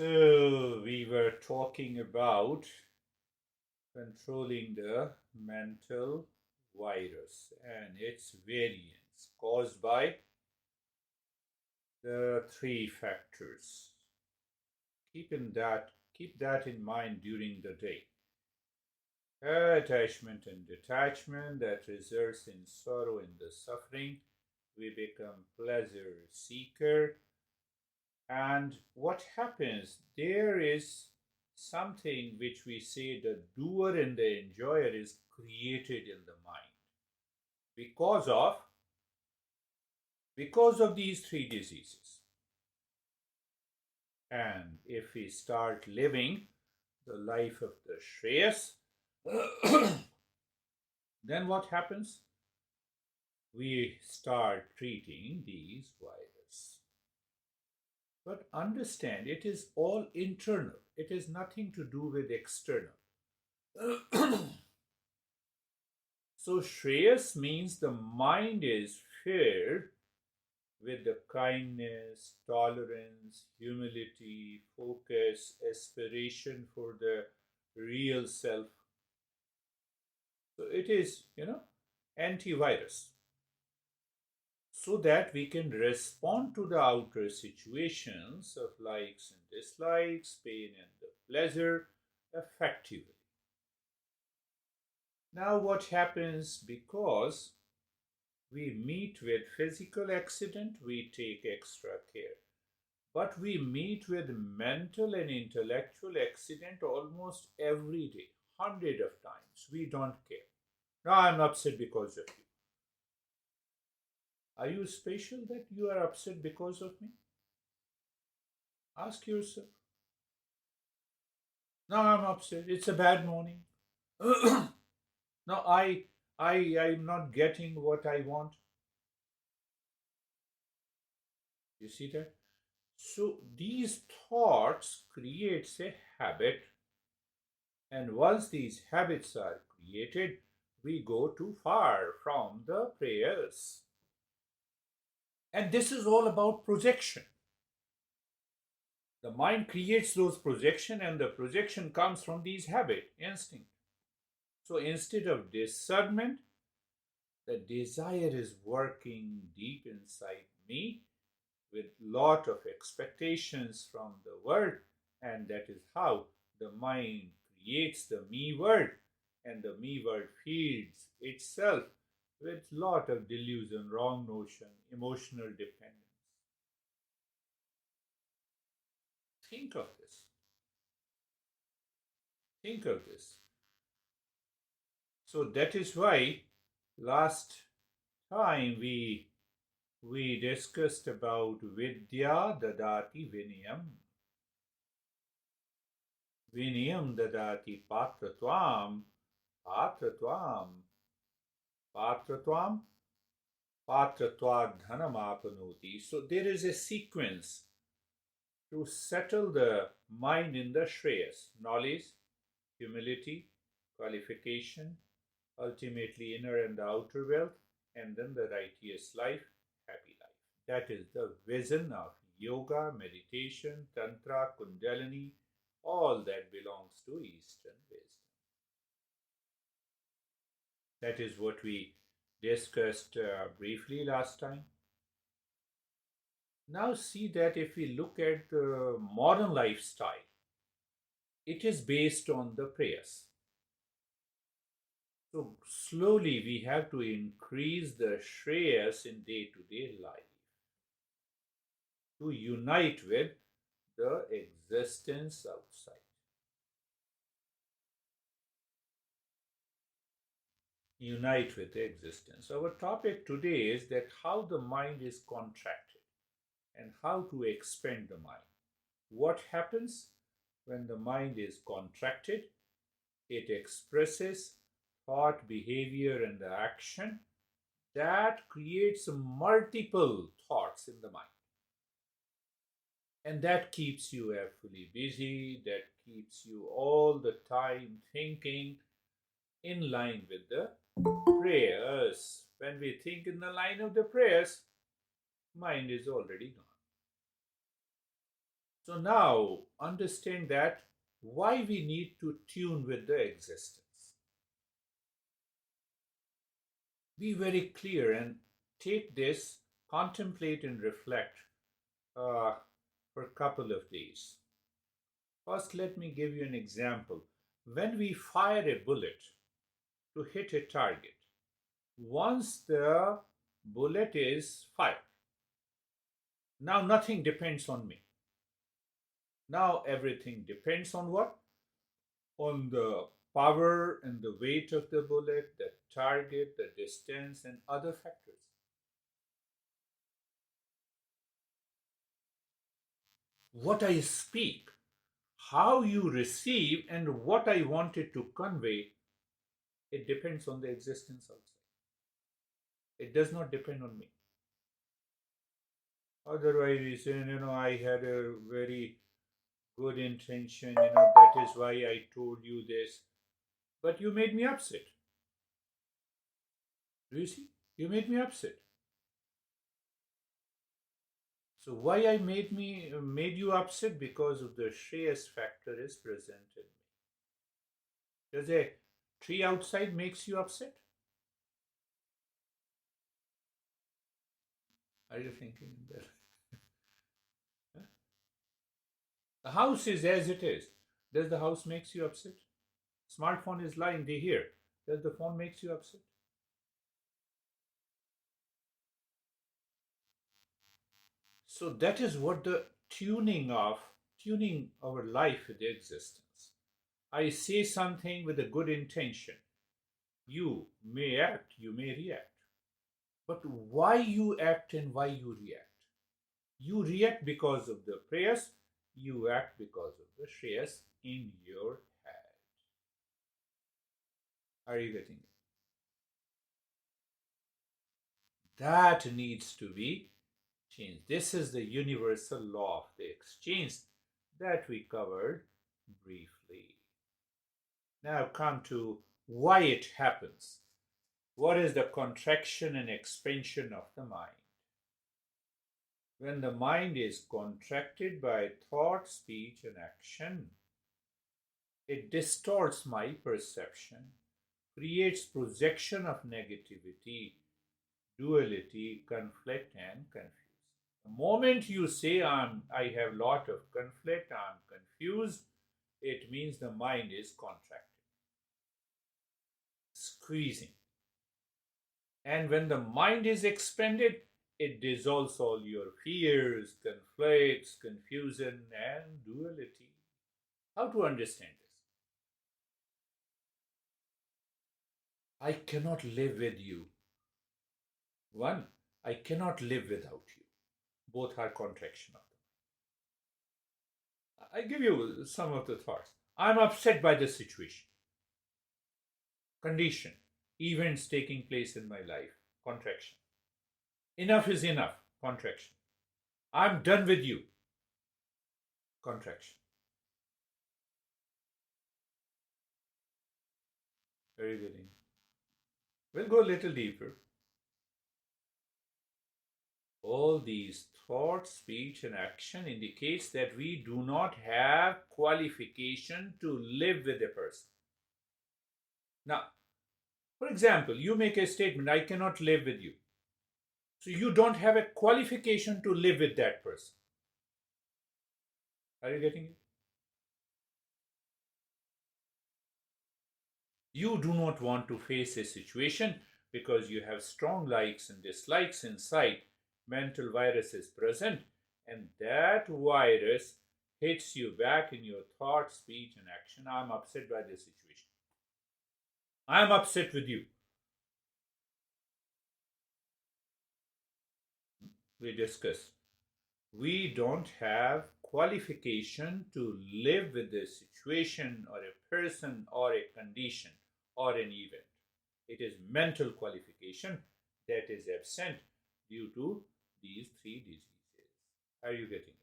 So, we were talking about controlling the mental virus and its variants caused by the three factors. Keep that in mind during the day. Attachment and detachment that results in sorrow and the suffering. We become pleasure seeker. And what happens? There is something which we say the doer and the enjoyer is created in the mind because of these three diseases. And if we start living the life of the Shreyas, then what happens? We start treating these virus. But understand, it is all internal. It has nothing to do with external. So Shreyas means the mind is filled with the kindness, tolerance, humility, focus, aspiration for the real self. So it is, antivirus. So that we can respond to the outer situations of likes and dislikes, pain and the pleasure effectively. Now, what happens because we meet with physical accident, we take extra care. But we meet with mental and intellectual accident almost every day, hundred of times. We don't care. No, I'm upset because of you. Are you special that you are upset because of me? Ask yourself. No, I'm upset. It's a bad morning. No, I'm not getting what I want. You see that? So these thoughts creates a habit, and once these habits are created, we go too far from the prayers. And this is all about projection. The mind creates those projection, and the projection comes from these habit, instinct. So instead of discernment, the desire is working deep inside me with lot of expectations from the world, and that is how the mind creates the me world, and the me world feeds itself with lot of delusion, wrong notion, emotional dependence. Think of this. Think of this. So that is why last time we discussed about Vidya Dadati Vinayam. Vinayam Dadati Patratvam, Patratvam, Patratvam, Patratvad Dhanamapanoti. So there is a sequence to settle the mind in the Shreyas: knowledge, humility, qualification, ultimately inner and the outer wealth, and then the righteous life, happy life. That is the vision of yoga, meditation, tantra, kundalini, all that belongs to Eastern wisdom. That is what we discussed briefly last time. Now see that if we look at the modern lifestyle, it is based on the prayers. So slowly we have to increase the Shreyas in day-to-day life to unite with the existence outside. Unite with the existence. Our topic today is that how the mind is contracted and how to expand the mind. What happens when the mind is contracted? It expresses thought, behavior, and the action that creates multiple thoughts in the mind. And that keeps you fully busy, that keeps you all the time thinking in line with the prayers. When we think in the line of the prayers, mind is already gone. So now understand that why we need to tune with the existence. Be very clear and take this, contemplate and reflect uh, for a couple of days. First, let me give you an example. When we fire a bullet to hit a target, once the bullet is fired, now nothing depends on me. Now everything depends on what? On the power and the weight of the bullet, the target, the distance, and other factors. What I speak, how you receive, and what I wanted to convey, it depends on the existence outside. It does not depend on me. Otherwise, we say, I had a very good intention, that is why I told you this. But you made me upset. Do you see? You made me upset. So why I made you upset? Because of the shreyas factor is present in me. Does a tree outside makes you upset? Are you thinking that? Huh? The house is as it is. Does the house makes you upset? Smartphone is lying here. Does the phone makes you upset? So that is what the tuning our life with existence. I say something with a good intention. You may act, you may react. But why you act and why you react? You react because of the prayers, you act because of the shreyas in your head. Are you getting it? That needs to be changed. This is the universal law of the exchange that we covered briefly. Now come to why it happens. What is the contraction and expansion of the mind? When the mind is contracted by thought, speech, and action, it distorts my perception, creates projection of negativity, duality, conflict, and confusion. The moment you say I have lot of conflict, I'm confused, it means the mind is contracted, squeezing. And when the mind is expanded, it dissolves all your fears, conflicts, confusion, and duality. How to understand this? I cannot live with you. One, I cannot live without you. Both are contraction of them. I give you some of the thoughts. I'm upset by the situation, condition, events taking place in my life, contraction. Enough is enough, contraction. I'm done with you, contraction. Very good. We'll go a little deeper. All these thought, speech, and action indicates that we do not have qualification to live with a person. Now, for example, you make a statement, I cannot live with you. So you don't have a qualification to live with that person. Are you getting it? You do not want to face a situation because you have strong likes and dislikes inside. Mental virus is present, and that virus hits you back in your thought, speech, and action. I'm upset by this situation. I'm upset with you. We discussed. We don't have qualification to live with a situation or a person or a condition or an event. It is mental qualification that is absent due to these three diseases. Are you getting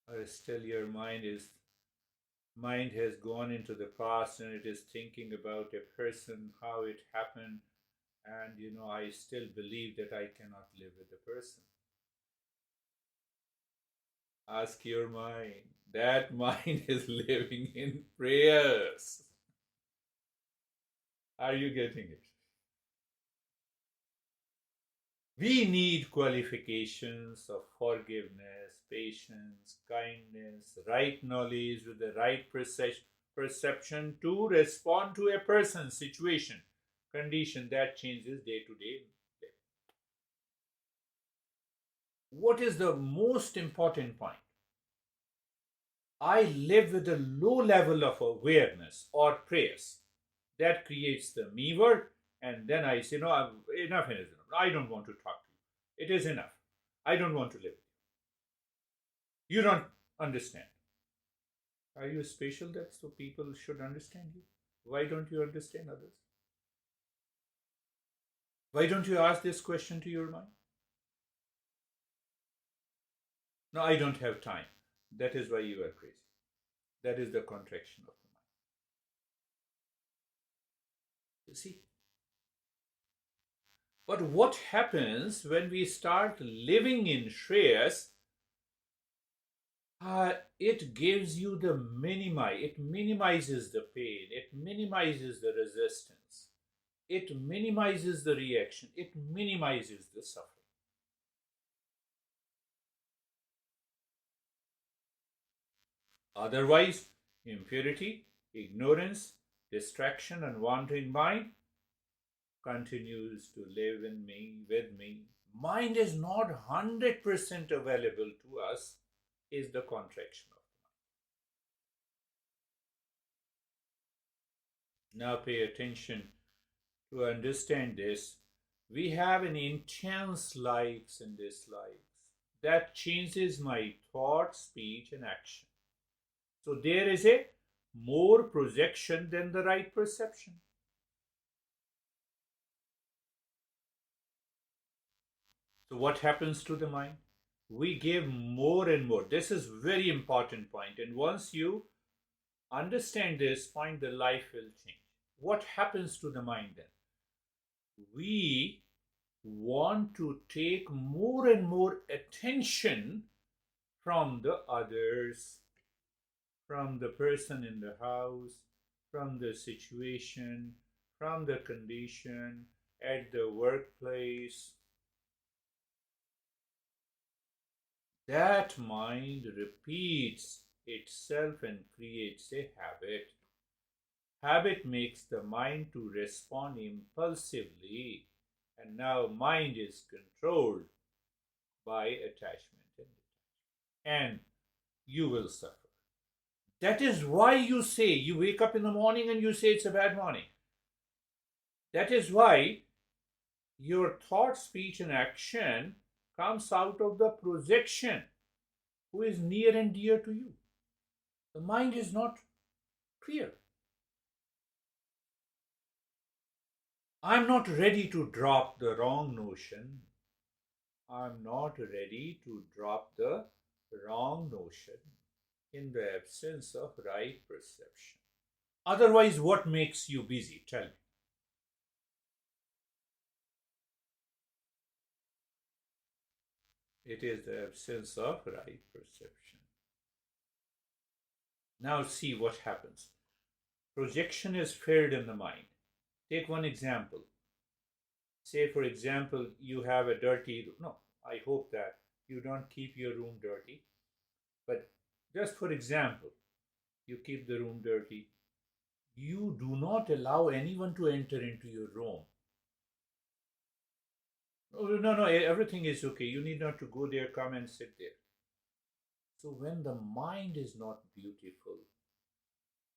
it? Or still your mind has gone into the past and it is thinking about a person, how it happened, And I still believe that I cannot live with the person. Ask your mind. That mind is living in prayers. Are you getting it? We need qualifications of forgiveness, patience, kindness, right knowledge with the right perception to respond to a person's situation, condition that changes day to day. What is the most important point? I live with a low level of awareness or prayers. That creates the me word, and then I say, no, enough is enough. I don't want to talk to you. It is enough. I don't want to live with you. You don't understand. Are you special that so people should understand you? Why don't you understand others? Why don't you ask this question to your mind? No, I don't have time. That is why you are crazy. That is the contraction of the mind. You see? But what happens when we start living in Shreyas? It gives you the it minimizes the pain, it minimizes the resistance, it minimizes the reaction, it minimizes the suffering. Otherwise, impurity, ignorance, distraction, and wandering mind continues to live in me, with me. Mind is not 100% available to us, is the contraction of the mind. Now pay attention to understand this. We have an intense likes and dislikes that changes my thought, speech, and action. So there is a more projection than the right perception. So what happens to the mind? We give more and more. This is very important point. And once you understand this point, the life will change. What happens to the mind then? We want to take more and more attention from the others, from the person in the house, from the situation, from the condition, at the workplace. That mind repeats itself and creates a habit. Habit makes the mind to respond impulsively, and now mind is controlled by attachment, and you will suffer. That is why you wake up in the morning and you say it's a bad morning. That is why your thought, speech, and action comes out of the projection who is near and dear to you. The mind is not clear. I'm not ready to drop the wrong notion. I'm not ready to drop the wrong notion in the absence of right perception. Otherwise, what makes you busy? Tell me. It is the absence of right perception. Now, see what happens. Projection is filled in the mind. Take one example. Say, for example, you have a dirty room. No, I hope that you don't keep your room dirty. But just for example, you keep the room dirty. You do not allow anyone to enter into your room. Oh, no, no, everything is okay. You need not to go there, come and sit there. So when the mind is not beautiful,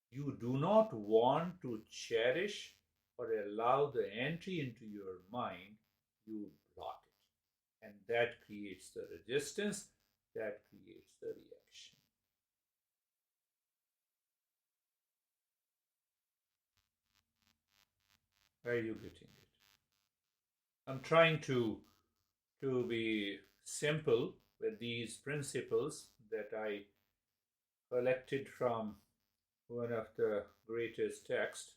you do not want to cherish or allow the entry into your mind, you block it. And that creates the resistance, that creates the reaction. Are you getting it? I'm trying to be simple with these principles that I collected from one of the greatest texts.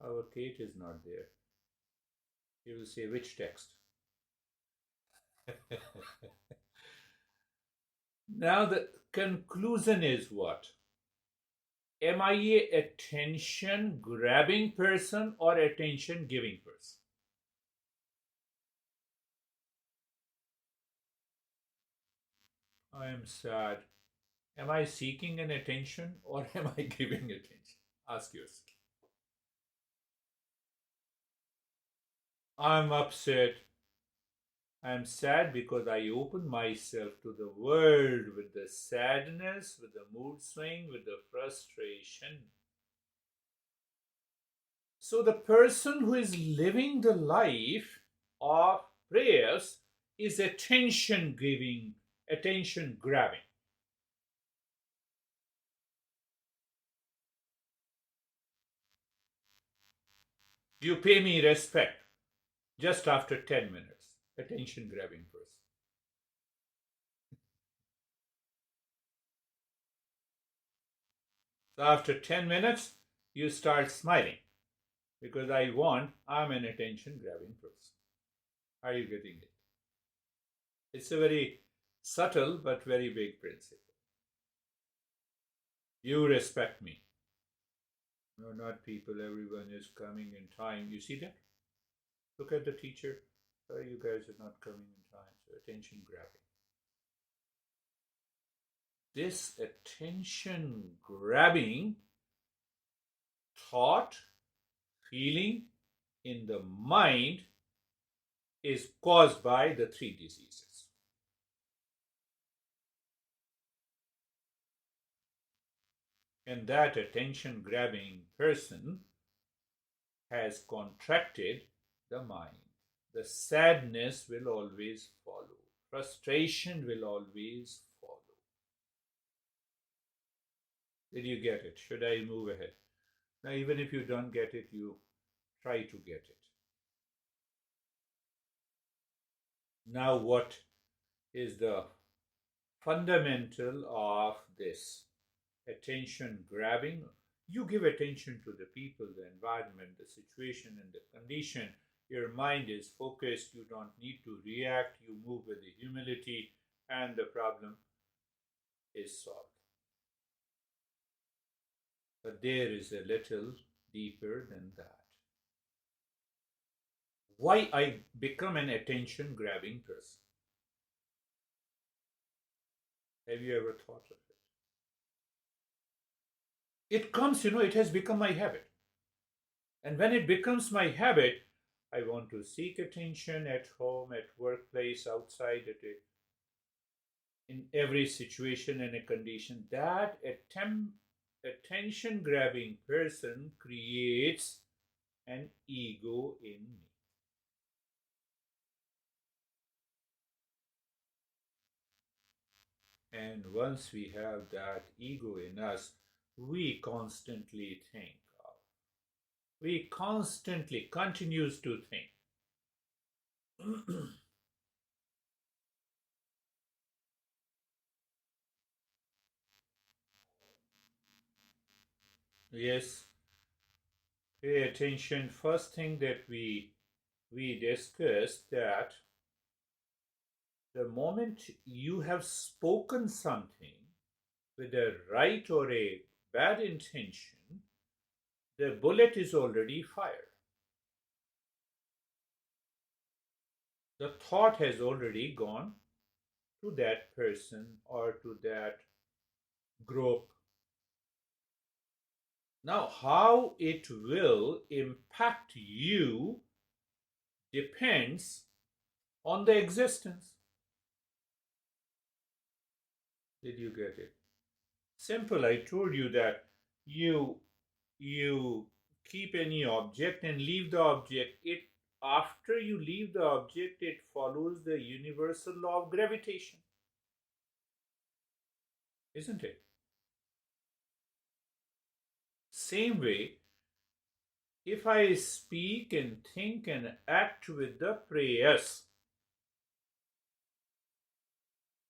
Our Kate is not there. You will say, which text? Now the conclusion is what? Am I a attention grabbing person or attention giving person? I am sad. Am I seeking an attention or am I giving attention? Ask yourself. I'm upset. I'm sad because I open myself to the world with the sadness, with the mood swing, with the frustration. So the person who is living the life of prayers is attention giving, attention grabbing. You pay me respect just after 10 minutes. Attention grabbing person. So after 10 minutes, you start smiling because I'm an attention grabbing person. Are you getting it? It's a very subtle but very big principle. You respect me. No, not people. Everyone is coming in time. You see that? Look at the teacher. Sorry, you guys are not coming in time. So attention grabbing. This attention grabbing thought, feeling in the mind is caused by the three diseases. And that attention grabbing person has contracted the mind. The sadness will always follow, frustration will always follow. Did you get it? Should I move ahead? Now, even if you don't get it, you try to get it. Now, what is the fundamental of this attention grabbing? You give attention to the people, the environment, the situation, and the condition. Your mind is focused. You don't need to react. You move with the humility, and the problem is solved. But there is a little deeper than that. Why I become an attention grabbing person? Have you ever thought of it? It comes, it has become my habit. And when it becomes my habit, I want to seek attention at home, at workplace, outside, in every situation and a condition. That attention grabbing person creates an ego in me. And once we have that ego in us, we constantly think of. We constantly continues to think. Yes, pay attention. First thing that we discussed that the moment you have spoken something with a right or a bad intention, the bullet is already fired. The thought has already gone to that person or to that group. Now, how it will impact you depends on the existence. Did you get it? Simple. I told you that you keep any object and leave the object. It after you leave the object, it follows the universal law of gravitation, isn't it? Same way, if I speak and think and act with the prayas,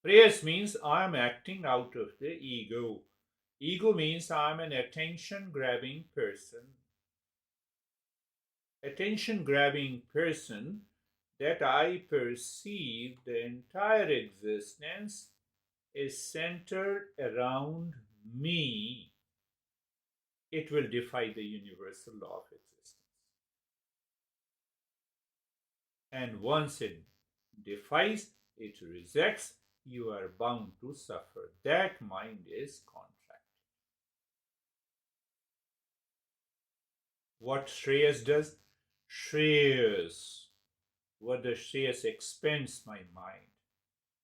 prayas means I am acting out of the ego. Ego means I am an attention grabbing person. attention grabbing person that I perceive the entire existence is centered around me, it will defy the universal law of existence. And once it defies, it rejects, you are bound to suffer. That mind is contracted. What Shreyas does? Shreyas. What does Shreyas expands my mind?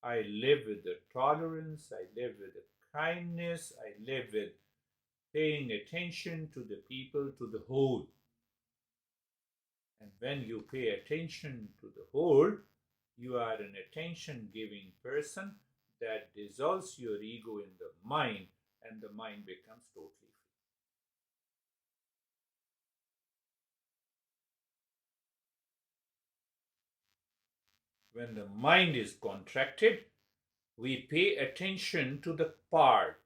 I live with the tolerance, I live with the kindness, I live with paying attention to the people, to the whole. And when you pay attention to the whole, you are an attention giving person that dissolves your ego in the mind, and the mind becomes totally free. When the mind is contracted, we pay attention to the part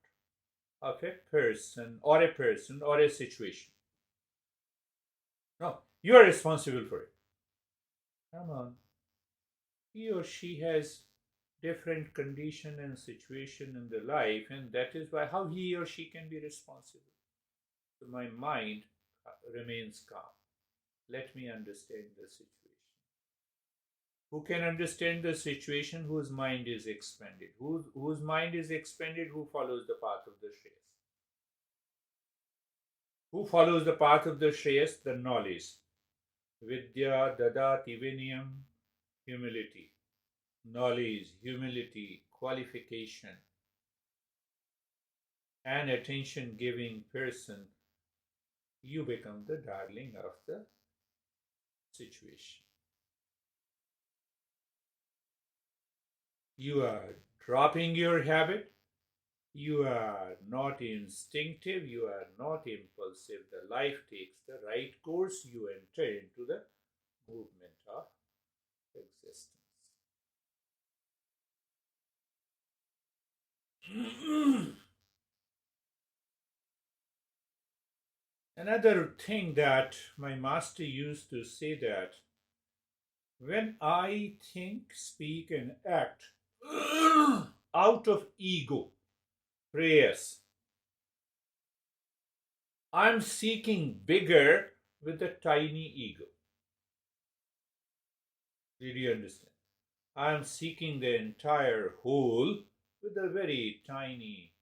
of a person or a situation. No, you are responsible for it. Come on. He or she has different condition and situation in the life, and that is why how he or she can be responsible. So my mind remains calm. Let me understand the situation. Who can understand the situation? Whose mind is expanded? Whose mind is expanded? Who follows the path of the Shreyas? Who follows the path of the Shreyas? The knowledge. Vidya, dadati, vinayam, humility. Knowledge, humility, qualification, and attention giving person, you become the darling of the situation. You are dropping your habit. You are not instinctive. You are not impulsive. The life takes the right course. You enter into the movement of existence. Another thing that my master used to say that when I think, speak, and act out of ego, prayers, I'm seeking bigger with a tiny ego. Did you understand? I'm seeking the entire whole with a very tiny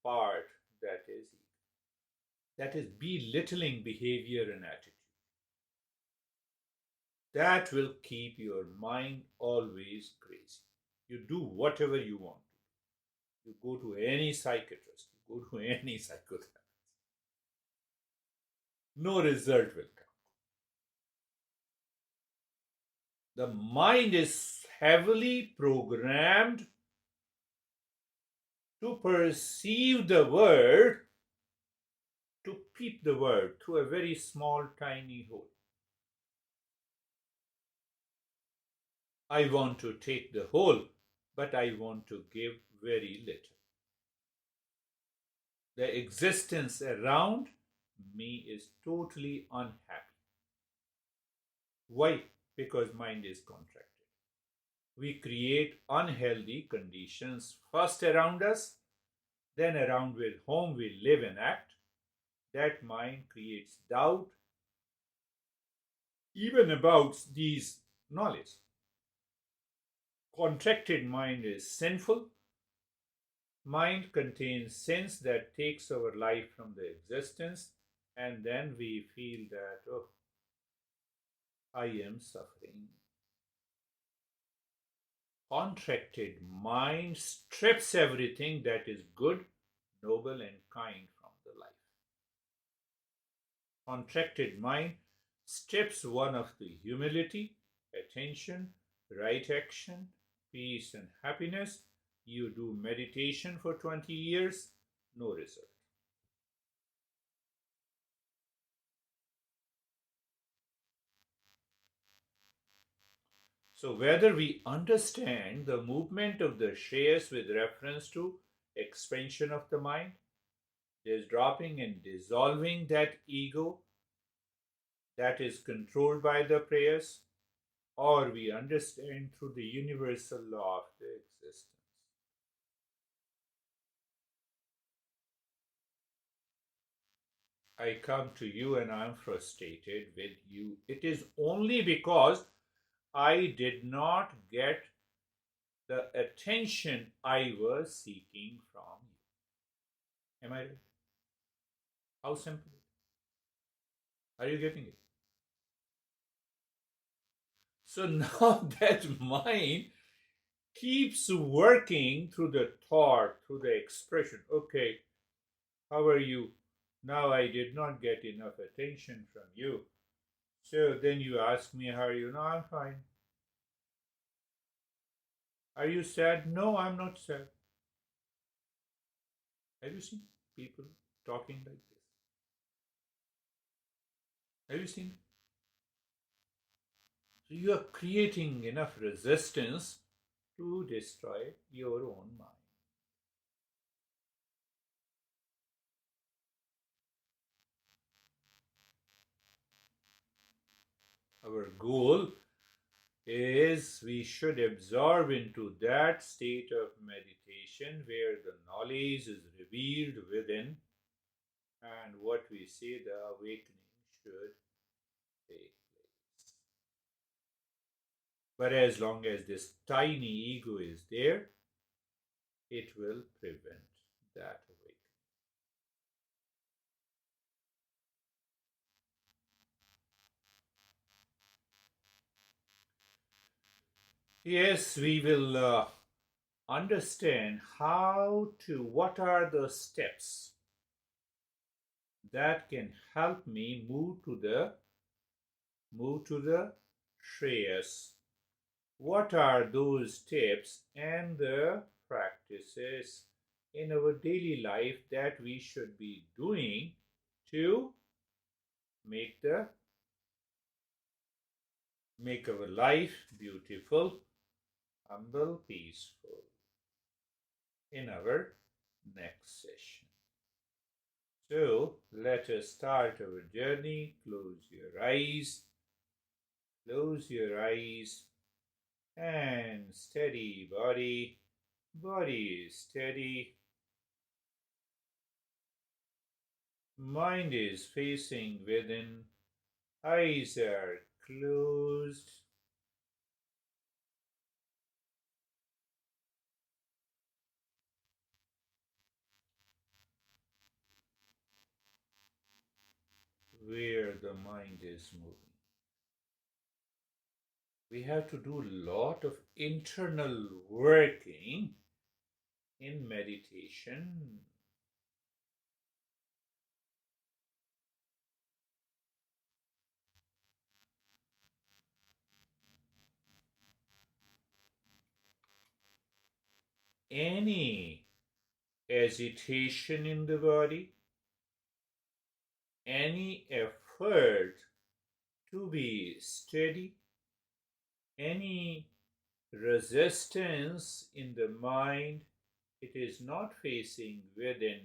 part that is ego. That is belittling behavior and attitude. That will keep your mind always crazy. You do whatever you want. You go to any psychiatrist, you go to any psychotherapist. No result will come. The mind is heavily programmed to perceive the world, to peep the world through a very small, tiny hole. I want to take the whole, but I want to give very little. The existence around me is totally unhappy. Why? Because mind is contracted. We create unhealthy conditions first around us, then around with whom we live and act. That mind creates doubt even about these knowledge. Contracted mind is sinful. Mind contains sins that takes our life from the existence, and then we feel that, oh, I am suffering. Contracted mind strips everything that is good, noble, and kind from the life. Contracted mind strips one of the humility, attention, right action, peace, and happiness. You do meditation for 20 years, no result. So, whether we understand the movement of the Shreyas with reference to expansion of the mind, there's dropping and dissolving that ego, that is controlled by the prayers, or we understand through the universal law of the existence. I come to you and I'm frustrated with you. It is only because I did not get the attention I was seeking from you. Am I right? How simple? Are you getting it? So now that mind keeps working through the thought, through the expression. Okay, how are you? Now I did not get enough attention from you. So then you ask me, how are you? No, I'm fine. Are you sad? No, I'm not sad. Have you seen people talking like this? Have you seen? So you are creating enough resistance to destroy your own mind. Our goal is we should absorb into that state of meditation where the knowledge is revealed within, and what we say the awakening should take place. But as long as this tiny ego is there, it will prevent that awakening. Yes, we will understand what are the steps that can help me move to the shreyas. What are those steps and the practices in our daily life that we should be doing to make the make our life beautiful, humble, peaceful in our next session. So let us start our journey. Close your eyes, and steady body. Body is steady. Mind is facing within. Eyes are closed. Where the mind is moving. We have to do a lot of internal working in meditation. Any agitation in the body, any effort to be steady, any resistance in the mind, it is not facing within,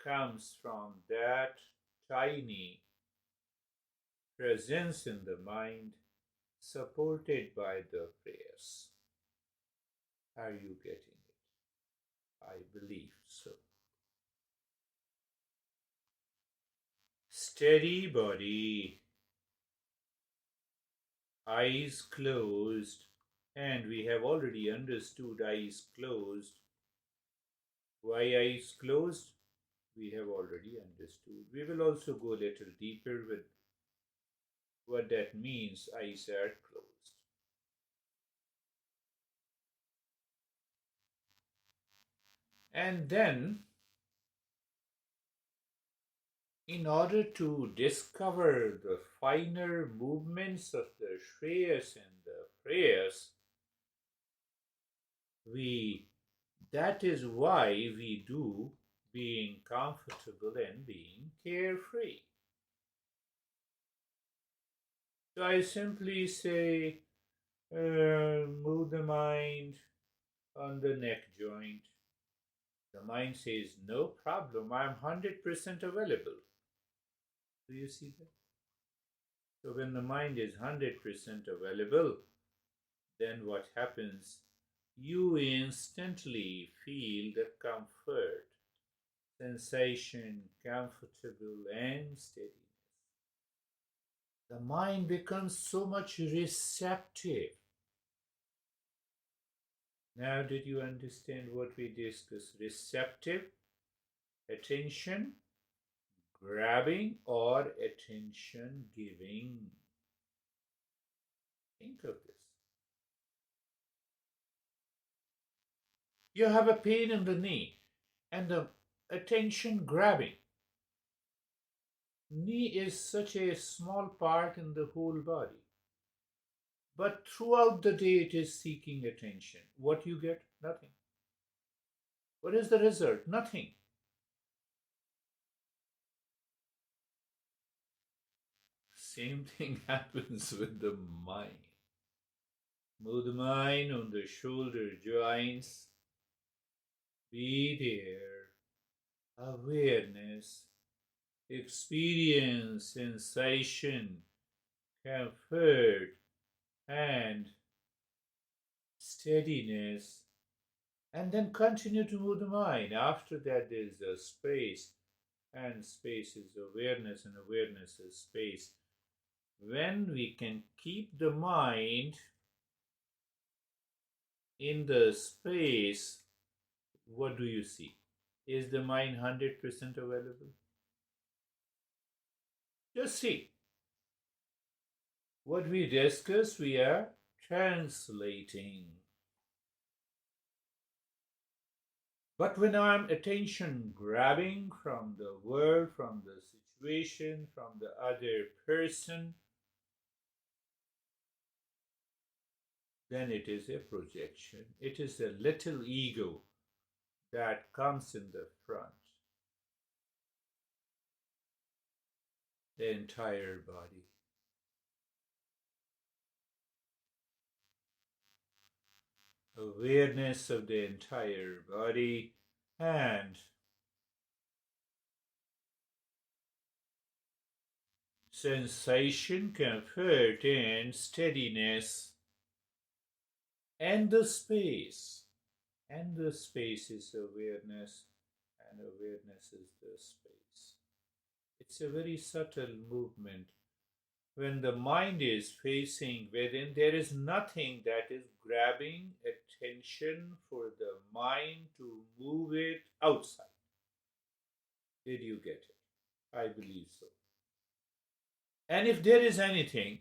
comes from that tiny presence in the mind supported by the prayers. Are you getting it? I believe so. Steady body, eyes closed, and we have already understood eyes closed. Why eyes closed? We have already understood. We will also go a little deeper with what that means. Eyes are closed. And then, in order to discover the finer movements of the shreyas and the prayers, that is why we do being comfortable and being carefree. So I simply say, move the mind on the neck joint. The mind says, no problem, I'm 100% available. Do you see that? So when the mind is 100% available, then what happens? You instantly feel the comfort, sensation, comfortable and steadiness. The mind becomes so much receptive. Now, did you understand what we discussed? Receptive, attention, grabbing, or attention giving. Think of this. You have a pain in the knee and the attention grabbing. Knee is such a small part in the whole body. But throughout the day it is seeking attention. What you get? Nothing. What is the result? Nothing. Same thing happens with the mind. Move the mind on the shoulder joints. Be there. Awareness. Experience sensation, comfort, and steadiness. And then continue to move the mind. After that, there is a space, and space is awareness, and awareness is space. When we can keep the mind in the space, what do you see? Is the mind 100% available? Just see. What we discuss, we are translating. But when I'm attention grabbing from the world, from the situation, from the other person, then it is a projection. It is a little ego that comes in the front. The entire body. Awareness of the entire body and sensation, comfort, and steadiness, and the space. And the space is awareness, and awareness is the space. It's a very subtle movement. When the mind is facing within, there is nothing that is grabbing attention for the mind to move it outside. Did you get it? I believe so. And if there is anything,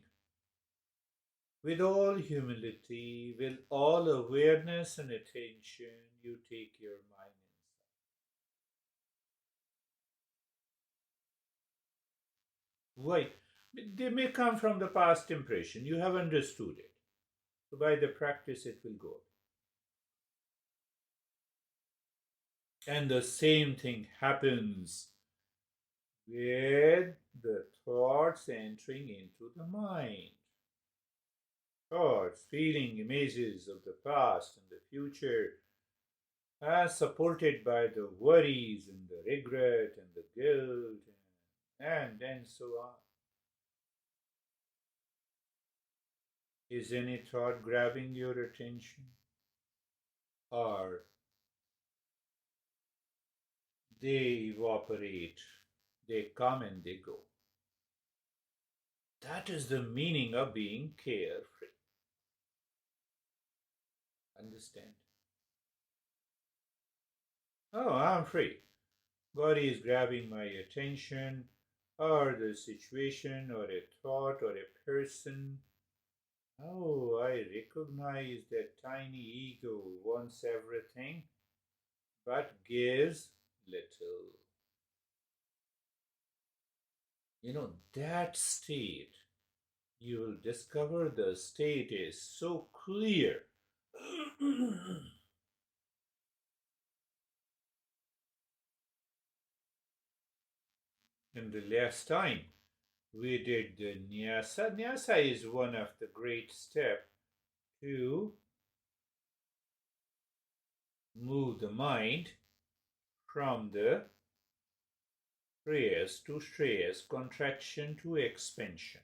with all humility, with all awareness and attention, you take your mind inside. Why? They may come from the past impression. You have understood it. So by the practice, it will go. And the same thing happens with the thoughts entering into the mind. Thoughts, feeling, images of the past and the future, as supported by the worries and the regret and the guilt and so on. Is any thought grabbing your attention? Or they evaporate, they come and they go. That is the meaning of being carefree. Understand? Oh, I'm free. Body is grabbing my attention, or the situation, or a thought, or a person. Oh, I recognize that tiny ego wants everything, but gives little. That state, you will discover the state is so clear. In the last time, we did the nyasa. Nyasa is one of the great steps to move the mind from the prayers to shreyas, contraction to expansion.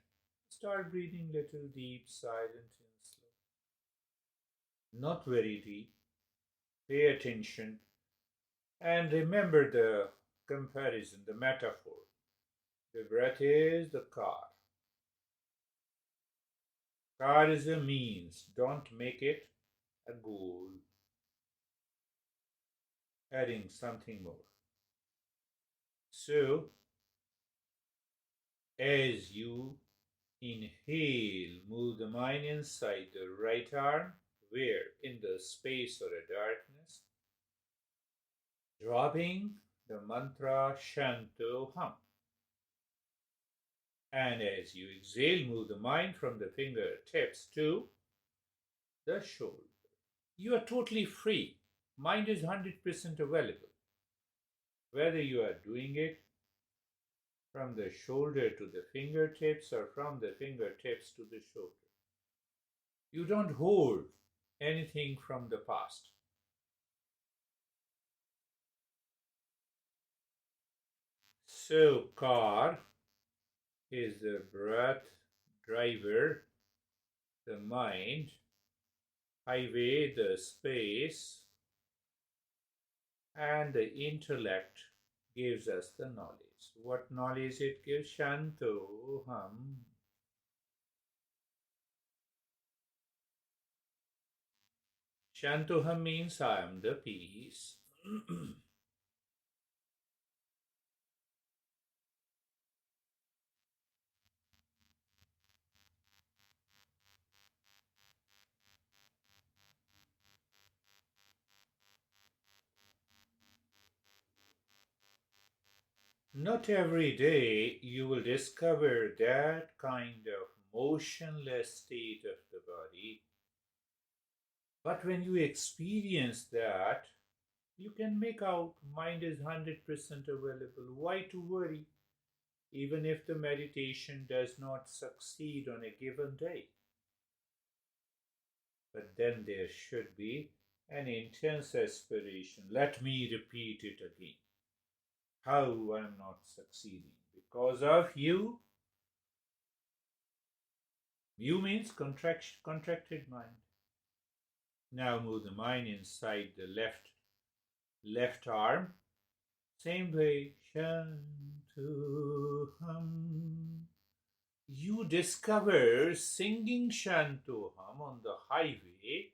start breathing little deep, silent and slow. Not very deep. Pay attention and remember the comparison, the metaphor. The breath is the car. Car is a means. Don't make it a goal. Adding something more. So, as you inhale, move the mind inside the right arm, where in the space or a darkness, dropping the mantra Shanto Hum. And as you exhale, move the mind from the fingertips to the shoulder. You are totally free. Mind is 100% available. Whether you are doing it from the shoulder to the fingertips or from the fingertips to the shoulder. You don't hold anything from the past. So, car is the breath driver, the mind, highway, the space, and the intellect gives us the knowledge. What knowledge it gives? Shanto Hum. Shanto Hum means I am the peace. Not every day you will discover that kind of motionless state of the body. But when you experience that, you can make out mind is 100% available. Why to worry, even if the meditation does not succeed on a given day? But then there should be an intense aspiration. Let me repeat it again. How I'm not succeeding? Because of you. You means contracted mind. Now move the mind inside the left arm. Same way. Shantu Hum. You discover singing Shantu Hum on the highway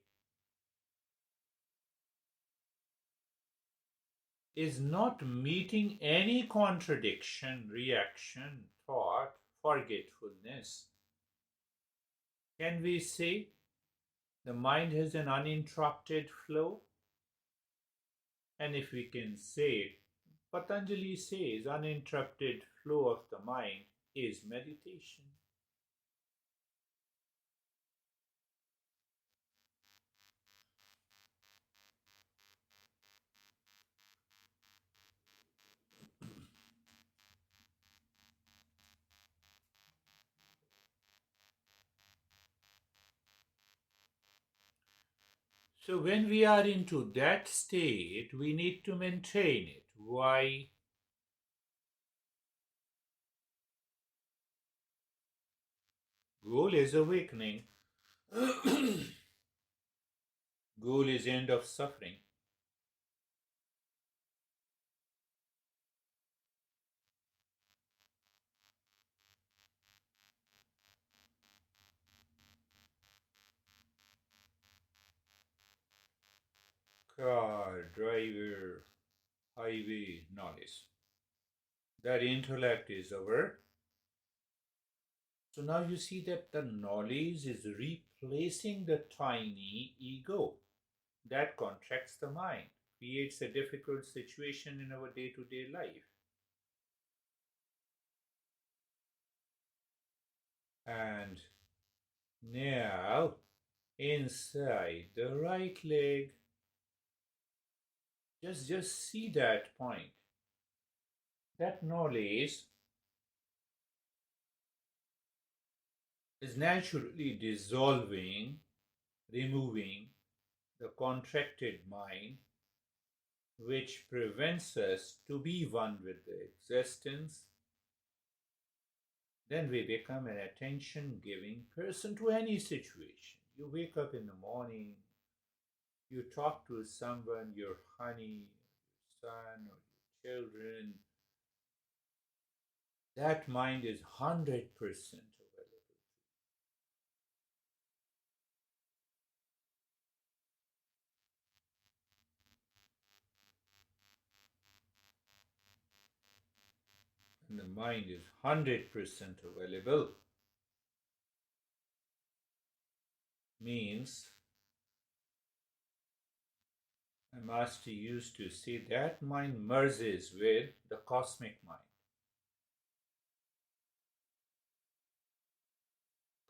is not meeting any contradiction, reaction, thought, forgetfulness. Can we say the mind has an uninterrupted flow? And if we can say it, Patanjali says uninterrupted flow of the mind is meditation. So when we are into that state, we need to maintain it. Why? Goal is awakening. Goal is end of suffering. Car, driver, highway, knowledge. That intellect is over. So now you see that the knowledge is replacing the tiny ego that contracts the mind, creates a difficult situation in our day to day life. And now, inside the right leg, just see that point. That knowledge is naturally dissolving, removing the contracted mind, which prevents us to be one with the existence then we become an attention giving person to any situation. You wake up in the morning, you talk to someone, your honey, your son, or your children, that mind is 100% available. And the mind is 100% available means a master used to say that mind merges with the cosmic mind.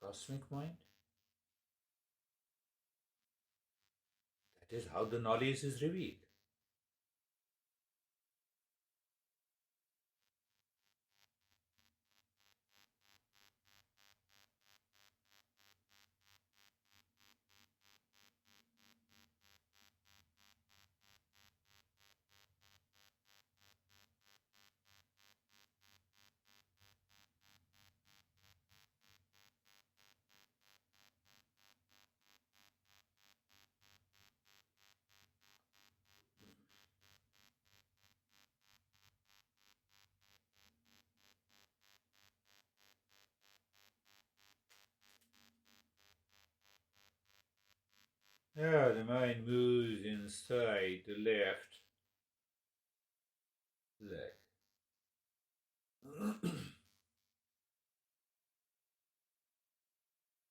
Cosmic mind? That is how the knowledge is revealed. Yeah, the mind moves inside the left leg.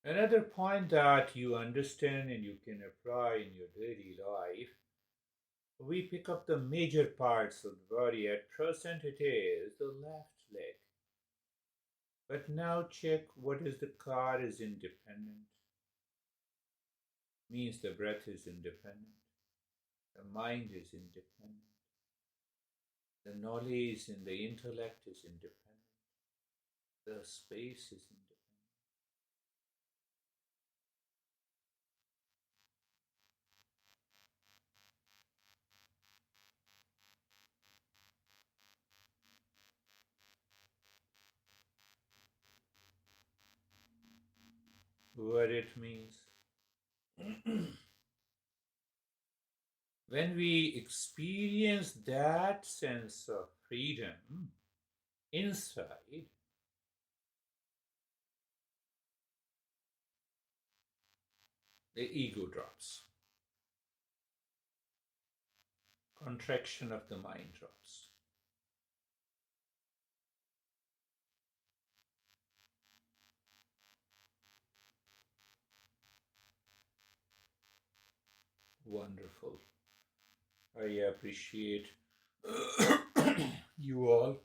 Another point that you understand and you can apply in your daily life, we pick up the major parts of the body. At present, it is the left leg. But now check what is the car is independent. Means the breath is independent. The mind is independent. The knowledge and the intellect is independent. The space is independent. What it means? When we experience that sense of freedom inside, the ego drops. Contraction of the mind drops. Wonderful. I appreciate you all.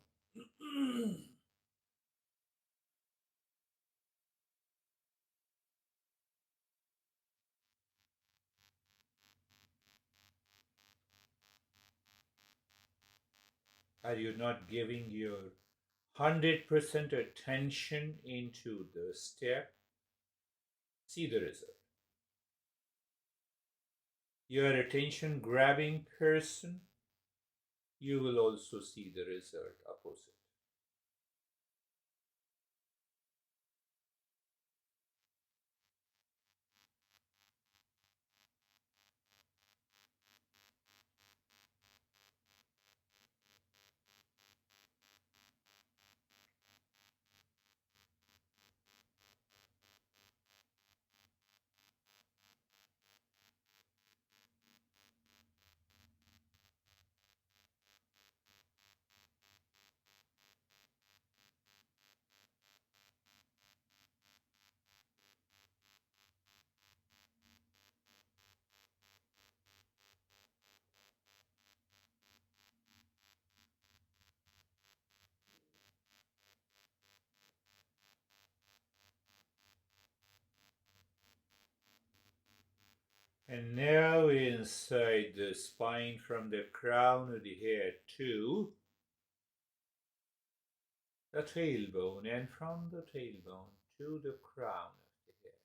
Are you not giving your 100% attention into the step? See the result. Your attention grabbing person, you will also see the result opposite. And now inside the spine from the crown of the head to the tailbone, and from the tailbone to the crown of the head.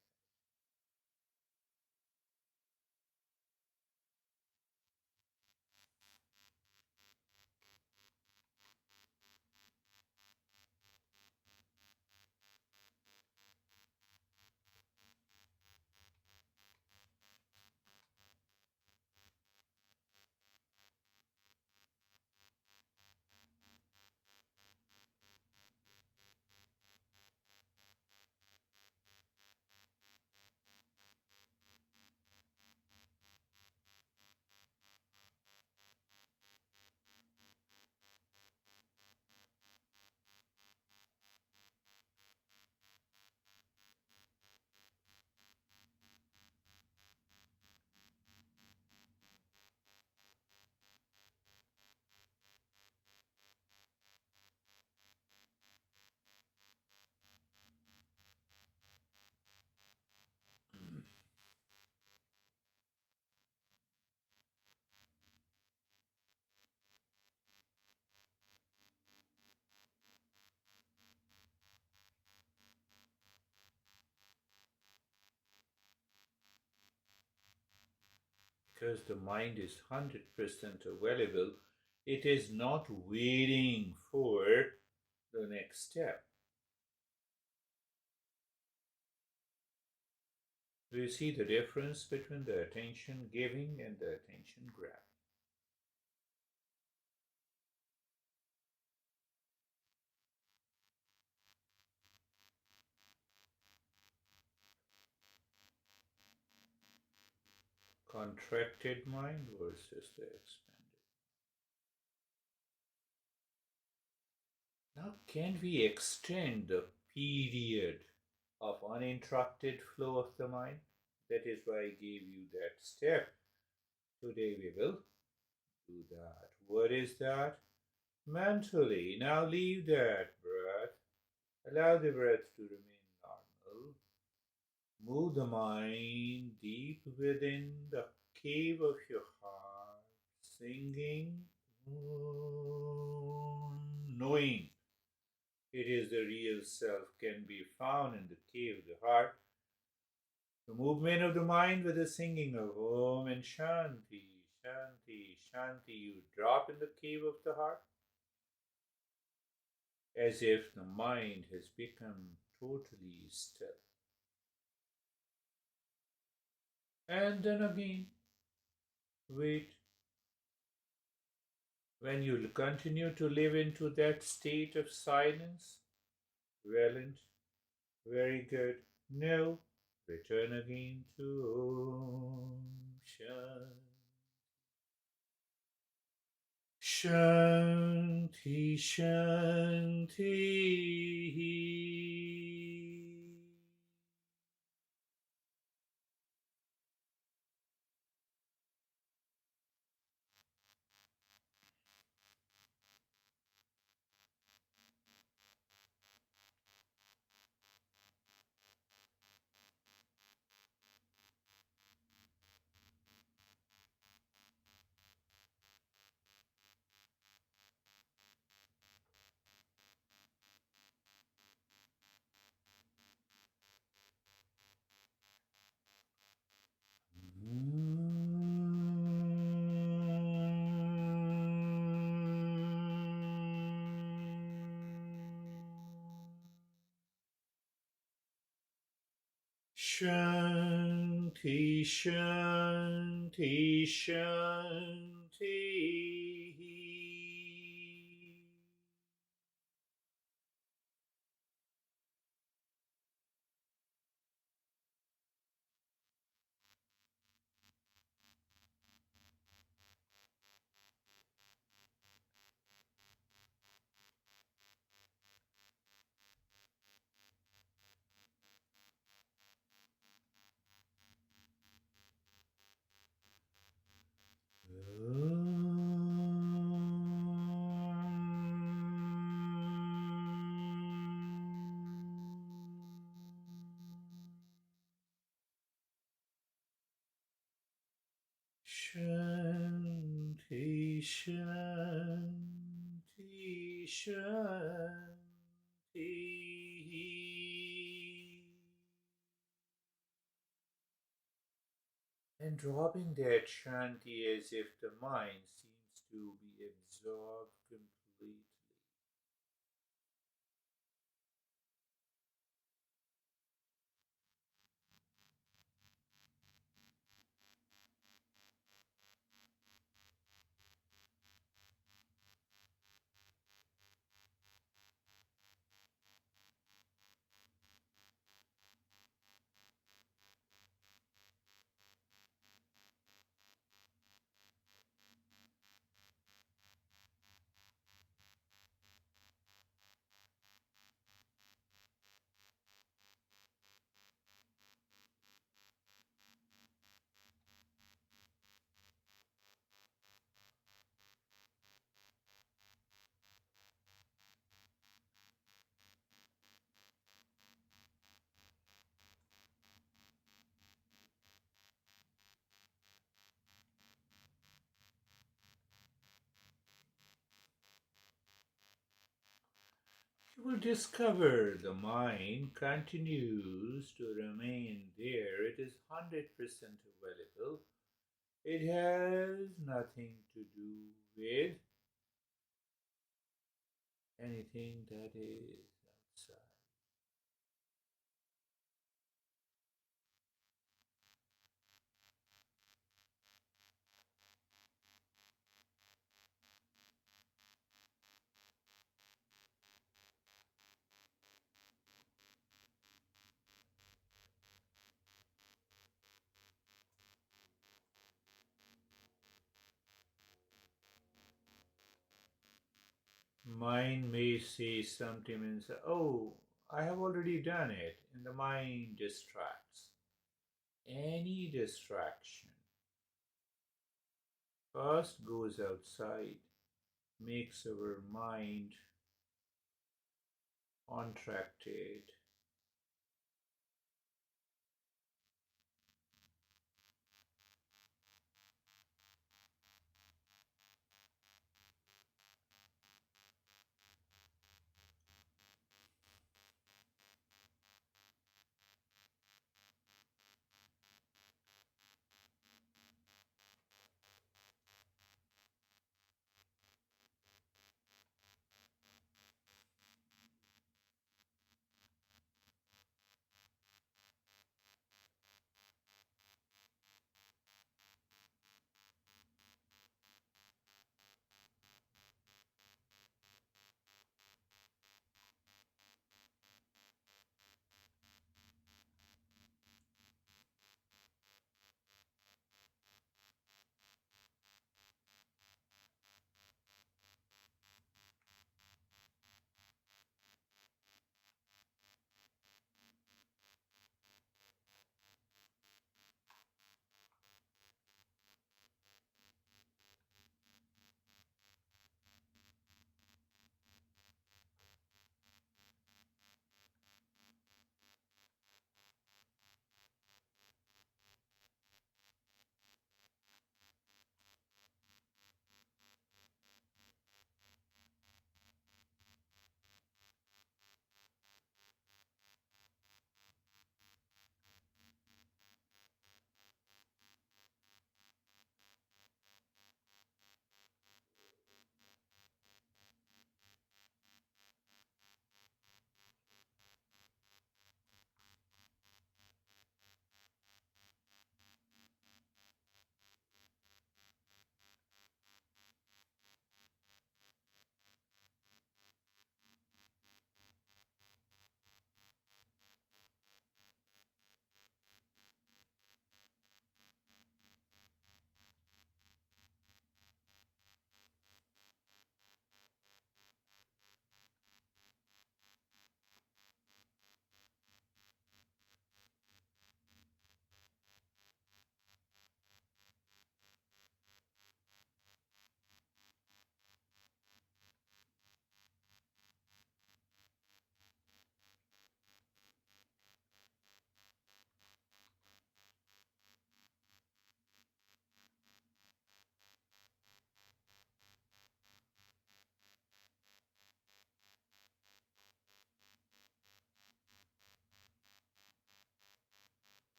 because the mind is 100% available, it is not waiting for the next step. Do you see the difference between the attention giving and the attention grabbing? Contracted mind versus the expanded. Now, can we extend the period of uninterrupted flow of the mind? That is why I gave you that step. Today we will do that. What is that? Mentally. Now leave that breath. Allow the breath to remain normal. Move the mind deep within the cave of your heart, singing, knowing it is the real self can be found in the cave of the heart. The movement of the mind with the singing of Om and Shanti, Shanti, Shanti, you drop in the cave of the heart as if the mind has become totally still. And then again, wait. When you continue to live into that state of silence, Valent, very good. No, return again to Om Shanti. Shanti, Shanti. Shanti, Shanti, Shanti. Shanti, Shanti, Shanti. And dropping that Shanti as if the mind seems to be absorbed completely. You will discover the mind continues to remain there. It is 100% available. It has nothing to do with anything that is outside. Mind may say sometimes, oh, I have already done it, and the mind distracts. Any distraction first goes outside, makes our mind contracted.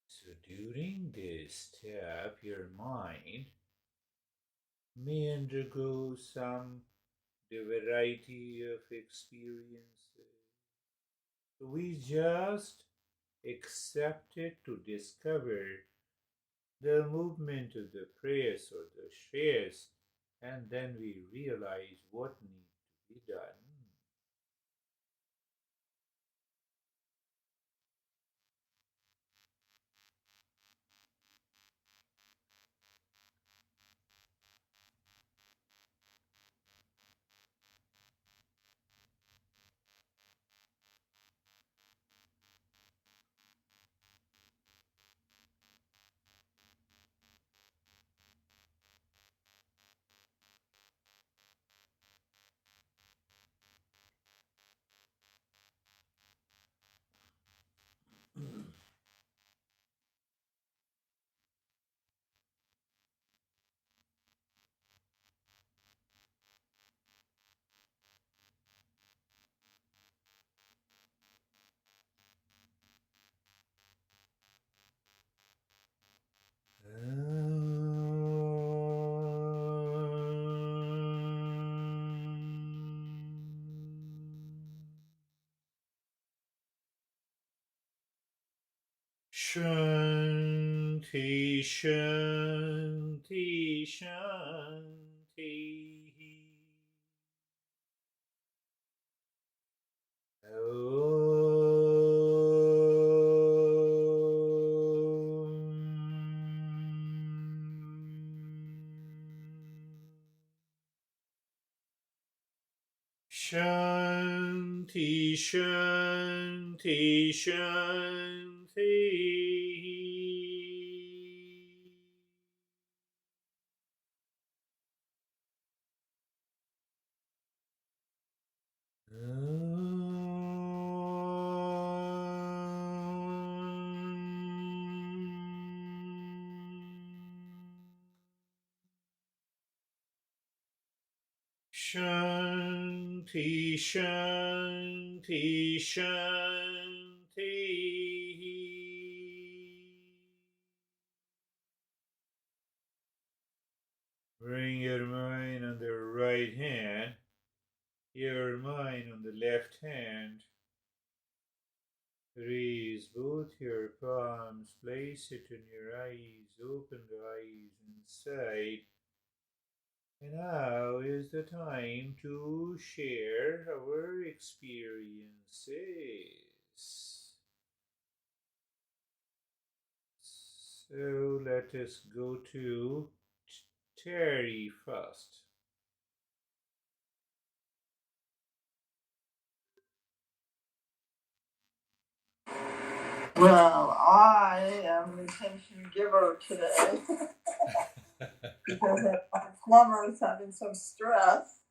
So during this step, your mind may undergo some variety of experiences. So we just accept it to discover the movement of the prayers or the shreyas, and then we realize what needs to be done. Shanti, Shanti, Shanti. Shanti, Shanti, Shanti. Shanti, Shanti, Shanti. Bring your mind on the right hand, your mind on the left hand. Raise both your palms, place it in your eyes, open the eyes inside. And now is the time to share our experiences. So let us go to Terry first. Well, I am the attention giver today because my plumber is having some stress,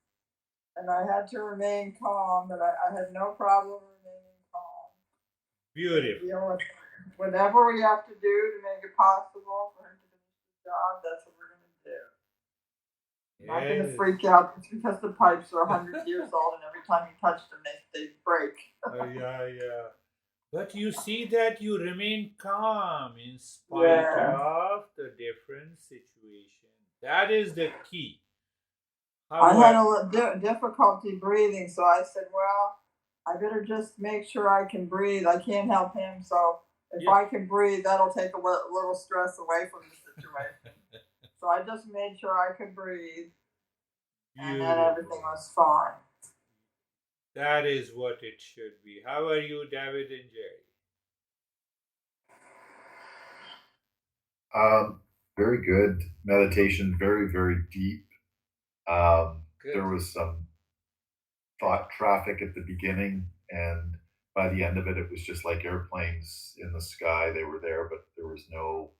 and I had to remain calm, but I had no problem remaining calm. Beautiful. Deal with whatever we have to do to make it possible for him to finish the job, that's what we're going to do. I'm not going to freak out because the pipes are 100 years old, and every time you touch them, they break. Yeah. But you see that you remain calm in spite of the different situation. That is the key. I had a difficulty breathing, so I said, well, I better just make sure I can breathe. I can't help him, so if I can breathe, that'll take a little stress away from the situation. So I just made sure I could breathe, and then everything was fine. That is what it should be. How are you, David and Jerry? Very good meditation, very, very deep. There was some thought traffic at the beginning, and by the end of it, it was just like airplanes in the sky. They were there, but there was no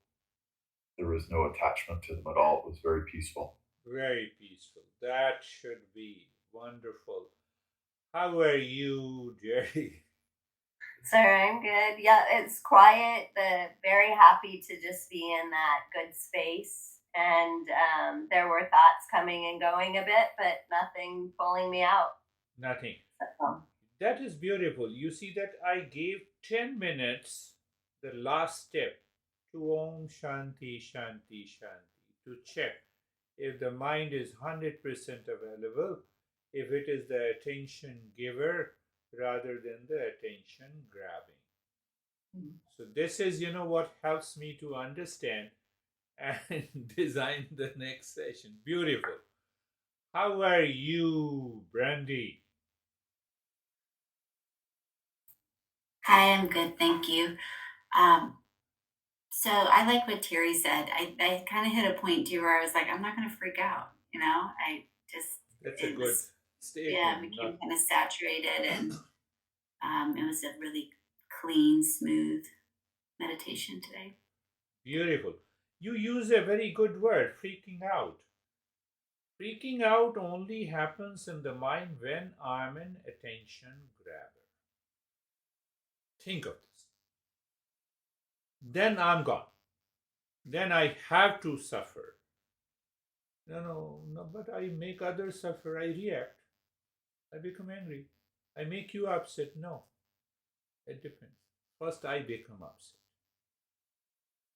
attachment to them at all. It was very peaceful. Very peaceful. That should be wonderful. How are you, Jerry? Sir, I'm good. Yeah, it's quiet, but very happy to just be in that good space. And there were thoughts coming and going a bit, but nothing pulling me out. Nothing. That is beautiful. You see that I gave 10 minutes, the last step, to Om Shanti Shanti Shanti, to check if the mind is 100% available, if it is the attention giver rather than the attention grabbing. So this is, what helps me to understand and design the next session. Beautiful. How are you, Brandy? Hi, I'm good, thank you. So I like what Terry said. I kind of hit a point too where I was like, I'm not going to freak out, I just That's a good statement. Yeah, I became kind of saturated, and it was a really clean, smooth meditation today. Beautiful. You use a very good word, freaking out. Freaking out only happens in the mind when I'm an attention grabber. Think of this. Then I'm gone. Then I have to suffer. No, but I make others suffer. I react. I become angry. I make you upset. No. It depends. First I become upset.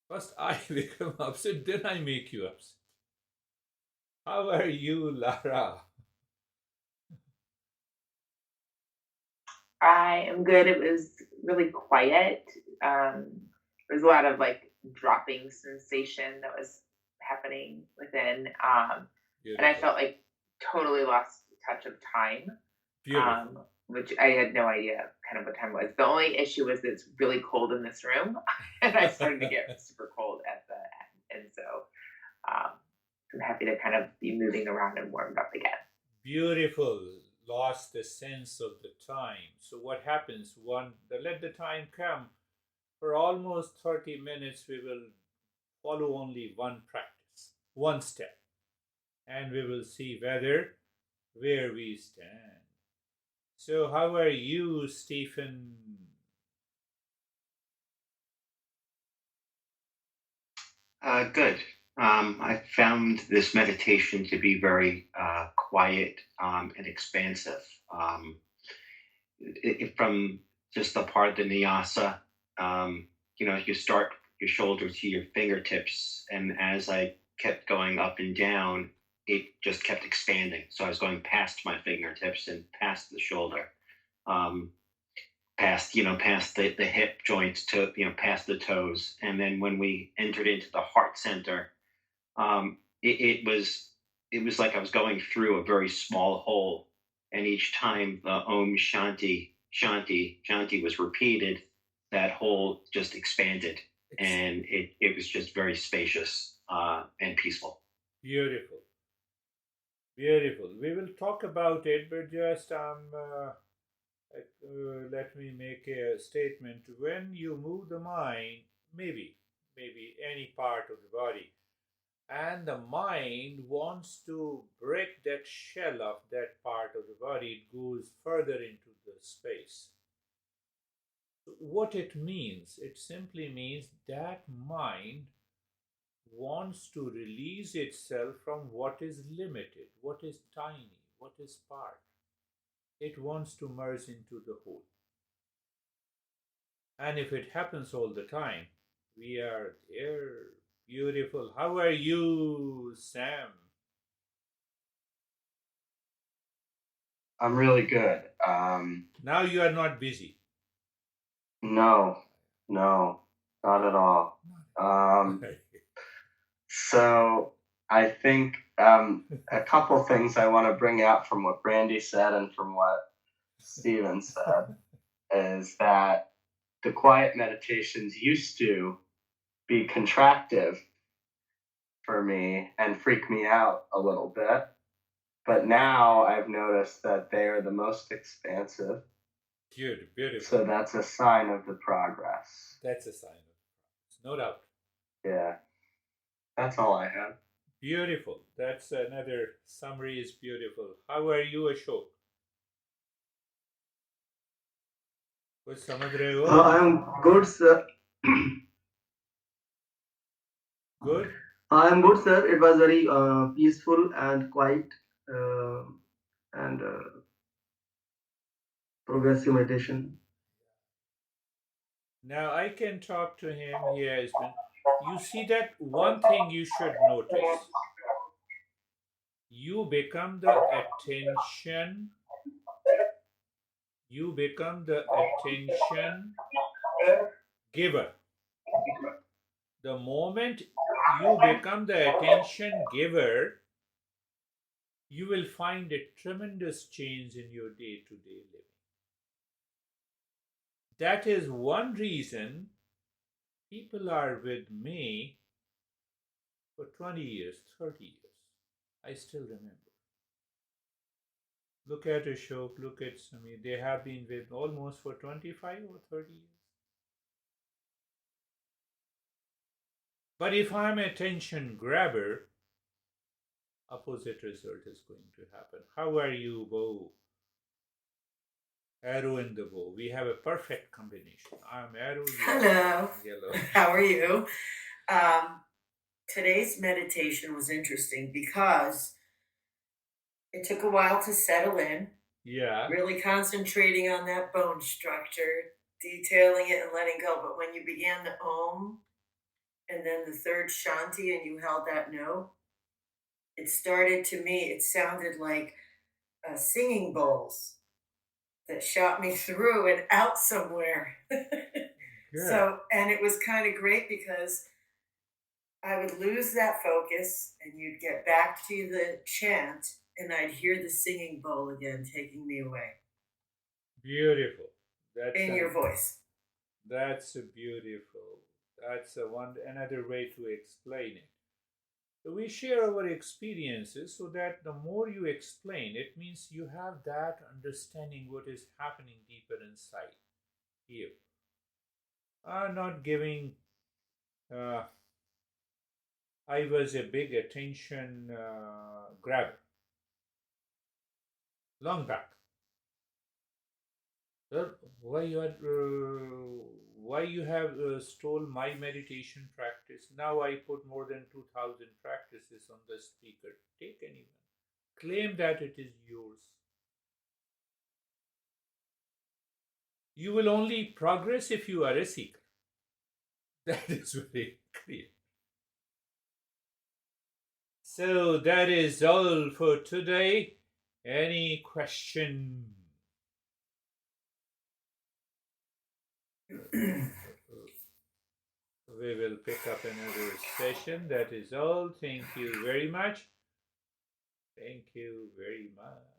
First I become upset, then I make you upset. How are you, Lara? I am good. It was really quiet. there was a lot of like dropping sensation that was happening within. And I felt like totally lost touch of time. Which I had no idea kind of what time it was. The only issue was that it's really cold in this room, and I started to get super cold at the end. And so I'm happy to kind of be moving around and warmed up again. Beautiful. Lost the sense of the time. So what happens? Let the time come. For almost 30 minutes, we will follow only one practice, one step, and we will see where we stand. So how are you, Stephen? Good. I found this meditation to be very quiet and expansive. From just the part of the Nyasa, you start your shoulder to your fingertips, and as I kept going up and down, it just kept expanding. So I was going past my fingertips and past the shoulder, past the hip joints to past the toes, and then when we entered into the heart center, it was like I was going through a very small hole, and each time the Om Shanti Shanti Shanti was repeated, that hole just expanded, and it was just very spacious and peaceful. Beautiful. Beautiful. We will talk about it, but just let me make a statement. When you move the mind, maybe any part of the body, and the mind wants to break that shell of that part of the body, it goes further into the space. What it means, it simply means that mind wants to release itself from what is limited, what is tiny, what is part. It wants to merge into the whole. And if it happens all the time, we are there. Beautiful. How are you, Sam? I'm really good. Now you are not busy. No, not at all. So I think a couple things I want to bring out from what Brandy said and from what Stephen said is that the quiet meditations used to be contractive for me and freak me out a little bit. But now I've noticed that they are the most expansive. Good, beautiful. So that's a sign of the progress. That's a sign of progress, no doubt. Yeah. That's all I have. Beautiful. That's another summary is beautiful. How are you, Ashok? I'm good, sir. Good? I'm good, sir. It was very peaceful and quiet and progressive meditation. Now I can talk to him. He has been. You see that one thing you should notice. You become the attention. You become the attention giver. The moment you become the attention giver, you will find a tremendous change in your day-to-day living. That is one reason people are with me for 20 years, 30 years. I still remember. Look at Ashok, look at Sami. They have been with almost for 25 or 30 years. But if I'm an attention grabber, opposite result is going to happen. How are you, Bo? Arrow and the bow. We have a perfect combination. I'm arrow. Hello. Yellow. How are you? Today's meditation was interesting because it took a while to settle in. Yeah. Really concentrating on that bone structure, detailing it and letting go. But when you began the Om and then the third Shanti and you held that note, it sounded like singing bowls that shot me through and out somewhere. Good. So, and it was kind of great because I would lose that focus and you'd get back to the chant and I'd hear the singing bowl again taking me away. Beautiful. That's in your voice. That's beautiful. That's another way to explain it. So we share our experiences so that the more you explain, it means you have that understanding what is happening deeper inside you. Not giving. I was a big attention grabber. Long back. Sir, why you have stole my meditation practice? Now I put more than 2,000 practices on the speaker. Take anyone. Claim that it is yours. You will only progress if you are a seeker. That is very clear. So that is all for today. Any question? We will pick up another session. That is all. Thank you very much. Thank you very much.